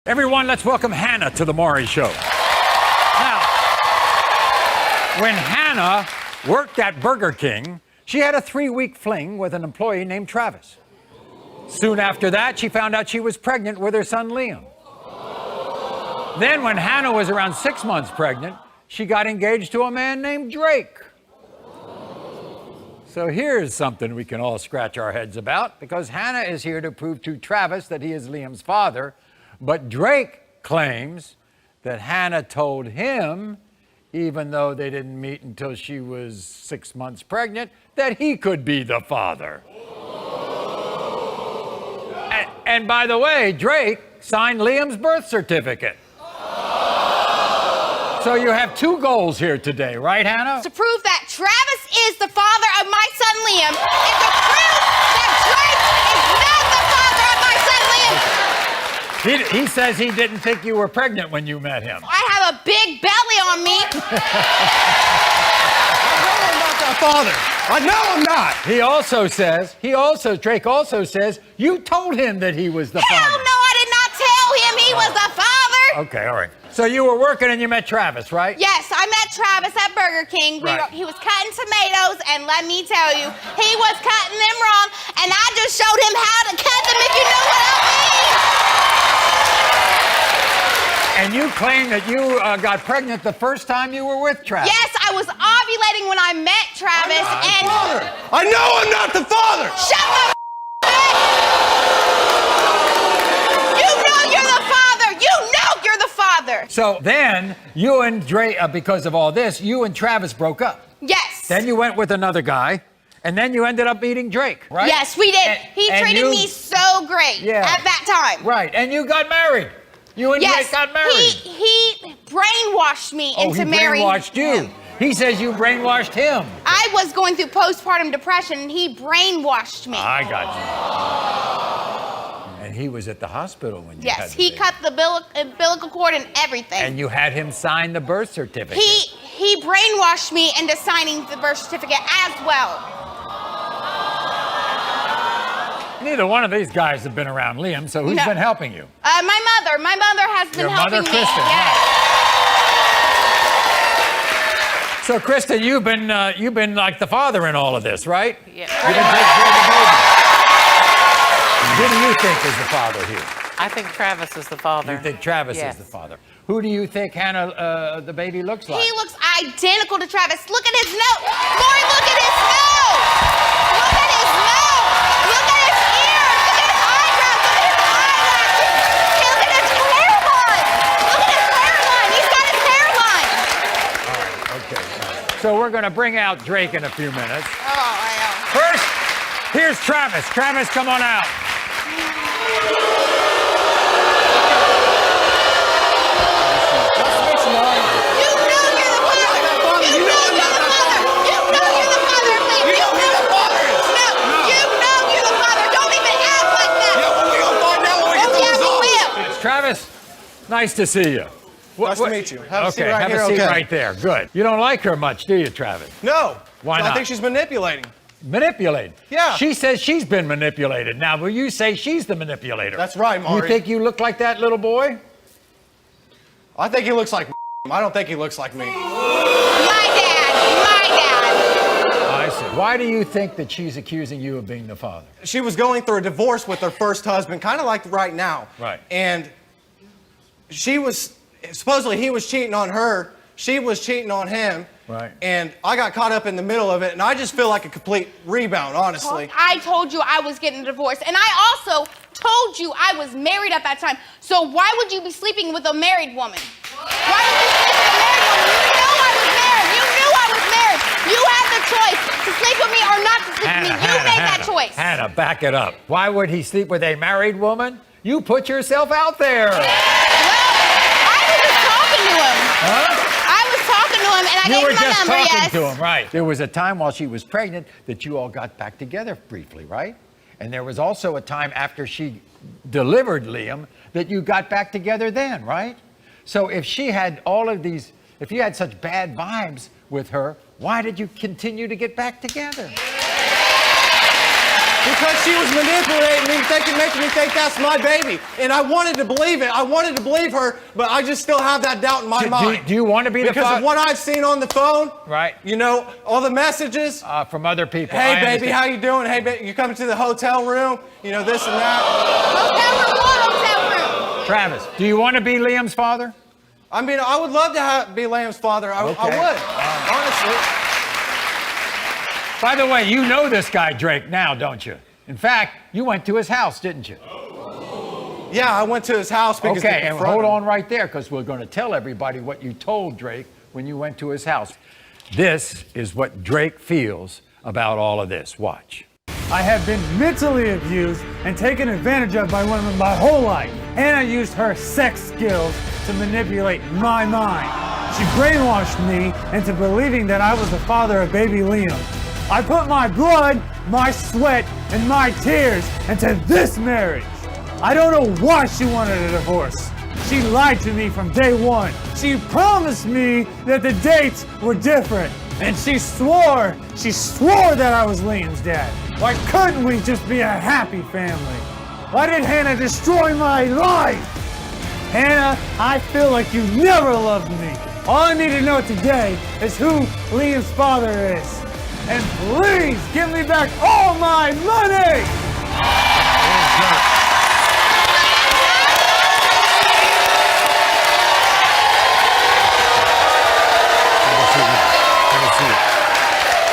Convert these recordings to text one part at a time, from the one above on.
Everyone, let's welcome Hannah to the Maury Show. Now, when Hannah worked at Burger King, she had a 3-week fling with an employee named Travis. Soon after that, she found out she was pregnant with her son, Liam. Then, when Hannah was around 6 months pregnant, she got engaged to a man named Drake. So here's something we can all scratch our heads about, because Hannah is here to prove to Travis that he is Liam's father, but Drake claims that Hannah told him, even though they didn't meet until she was 6 months pregnant, that he could be the father. And by the way, Drake signed Liam's birth certificate. So you have 2 goals here today, right, Hannah? To prove that Travis is the father of my son Liam, and to prove that Drake is not the father of my son Liam. He says he didn't think you were pregnant when you met him. I have a big belly on me. I'm not that father. I know I'm not. Drake also says, you told him that he was the father. Hell no, I did not tell him he was the father. Okay, all right. So you were working and you met Travis, right? Yes, I met Travis at Burger King. Right. He was cutting tomatoes, and let me tell you, he was cutting them wrong, and I just showed him how to cut them, if you know what I mean. And you claim that you got pregnant the first time you were with Travis. Yes, I was ovulating when I met Travis, and... I know I'm not the father. Shut the up! You know you're the father! You know you're the father! So then, you and Drake, because of all this, you and Travis broke up. Yes. Then you went with another guy, and then you ended up meeting Drake, right? Yes, we did. He treated me so great at that time. Right, and you got married. You and Drake got married. He brainwashed me into marrying brainwashed you. him. He says you brainwashed him. I was going through postpartum depression, and he brainwashed me. I got you. And he was at the hospital when you had Yes, the he baby. cut the umbilical cord and everything. And you had him sign the birth certificate. He brainwashed me into signing the birth certificate as well. Neither one of these guys have been around Liam, so who's been helping you? My mother. My mother has been helping Your mother, me. Kristen. Yes. So, Kristen, you've been like the father in all of this, right? Yeah. You've been taking care of the baby. Who do you think is the father here? I think Travis is the father. You think Travis is the father? Who do you think Hannah, the baby, looks like? He looks identical to Travis. Look at his nose. Lori, look at his nose. Look at his nose. Look at his ears. Look at his eyebrows. Look at his eyelashes. Look at his hairline. Look at his hairline. He's got his hairline. Okay. So we're going to bring out Drake in a few minutes. Oh, I know. First, here's Travis. Travis, come on out. Travis, nice to see you. Nice to meet you. Have a seat right have here. a seat Okay. right there. Good. You don't like her much, do you, Travis? No. Why not? I think she's manipulating. Manipulated? Yeah. She says she's been manipulated. Now, will you say she's the manipulator? That's right, Maury. You think you look like that little boy? I think he looks like I don't think he looks like me. My dad. I see. Why do you think that she's accusing you of being the father? She was going through a divorce with her first husband, kind of like right now. Right. And she was, supposedly he was cheating on her. She was cheating on him. Right. And I got caught up in the middle of it, and I just feel like a complete rebound, honestly. I told you I was getting a divorce, and I also told you I was married at that time. So why would you be sleeping with a married woman? Why would you sleep with a married woman? You know I was married. You knew I was married. You had the choice to sleep with me or not to sleep with me. You made that choice. Hannah, back it up. Why would he sleep with a married woman? You put yourself out there. Well, I was just talking to him. Huh? I was talking to him, and I gave him my number, You were just yes. talking to him, right. There was a time while she was pregnant that you all got back together briefly, right? And there was also a time after she delivered Liam that you got back together then, right? So if she had all of these, if you had such bad vibes with her, why did you continue to get back together? Because she was manipulating me, making me think that's my baby. And I wanted to believe it. I wanted to believe her, but I just still have that doubt in my mind. Do you want to be the Because father? of what I've seen on the phone. Right. You know, all the messages. From other people. Hey, I baby, understand. how you doing? Hey, baby, you coming to the hotel room? You know, this and that. Hotel room, what hotel room? Travis, do you want to be Liam's father? I mean, I would love to be Liam's father. I would, honestly. By the way, you know this guy Drake now, don't you? In fact, you went to his house, didn't you? Yeah, I went to his house because Okay, and hold on right there, because we're going to tell everybody what you told Drake when you went to his house. This is what Drake feels about all of this. Watch. I have been mentally abused and taken advantage of by women my whole life. Hannah used her sex skills to manipulate my mind. She brainwashed me into believing that I was the father of baby Liam. I put my blood, my sweat, and my tears into this marriage. I don't know why she wanted a divorce. She lied to me from day one. She promised me that the dates were different. And she swore that I was Liam's dad. Why couldn't we just be a happy family? Why did Hannah destroy my life? Hannah, I feel like you never loved me. All I need to know today is who Liam's father is. And please give me back all my money!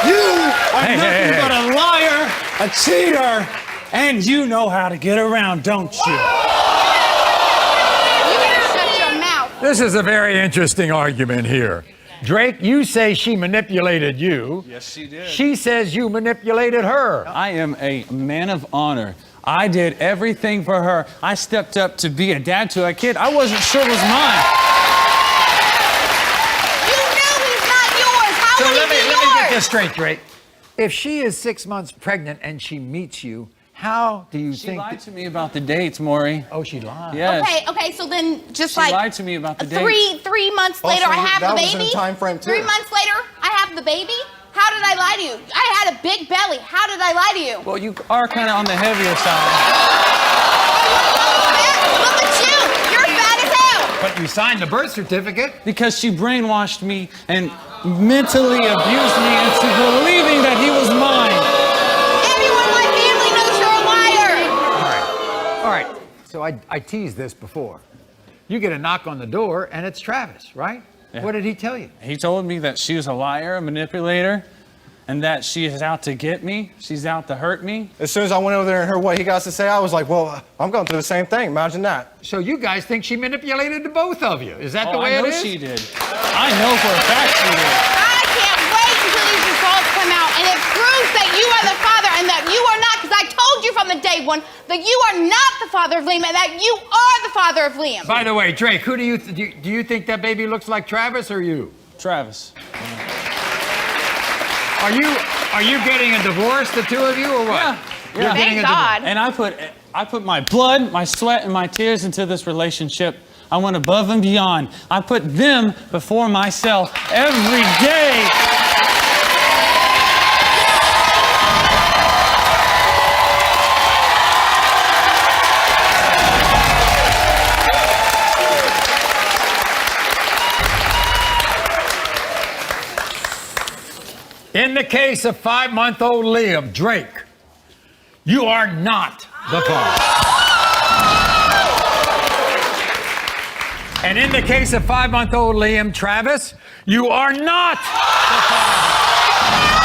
You are nothing but a liar, a cheater, and you know how to get around, don't you? You better shut your mouth. This is a very interesting argument here. Drake, you say she manipulated you. Yes, she did. She says you manipulated her. I am a man of honor. I did everything for her. I stepped up to be a dad to a kid I wasn't sure was mine. You knew he's not yours. How So would let he me be yours? get this straight, Drake. If she is 6 months pregnant and she meets you, how do you She think? lied to me about the dates, Maury. Oh, she lied. Yes. Okay, so then just She like lied to me about the dates. three months later, Also, I have that the was in baby. time frame, too. 3 months later, I have the baby. How did I lie to you? I had a big belly. How did I lie to you? Well, you are kind of on the heavier side. Look at you. You're fat as hell. But you signed the birth certificate. Because she brainwashed me and mentally abused me into believing that he was mine. Everyone in my family knows you're a liar. All right. So I teased this before. You get a knock on the door, and it's Travis, right? Yeah. What did he tell you? He told me that she was a liar, a manipulator, and that she is out to get me. She's out to hurt me. As soon as I went over there and heard what he got to say, I was like, well, I'm going through the same thing. Imagine that. So you guys think she manipulated the both of you? Is that the way I know it is? she did. I know for a fact she did. I can't wait until these results come out and it proves that you are the father and that you are not, because I told you from the day one that you are not the father of Liam and that you are the father of Liam. By the way, Drake, who do you think that baby looks like, Travis or you? Travis. Are you getting a divorce, the two of you, or what? Yeah. You're Yeah. getting Thank a divorce. God. And I put my blood, my sweat, and my tears into this relationship. I went above and beyond. I put them before myself every day. In the case of 5-month-old Liam, Drake, you are not the father. And in the case of 5-month-old Liam, Travis, you are not the father.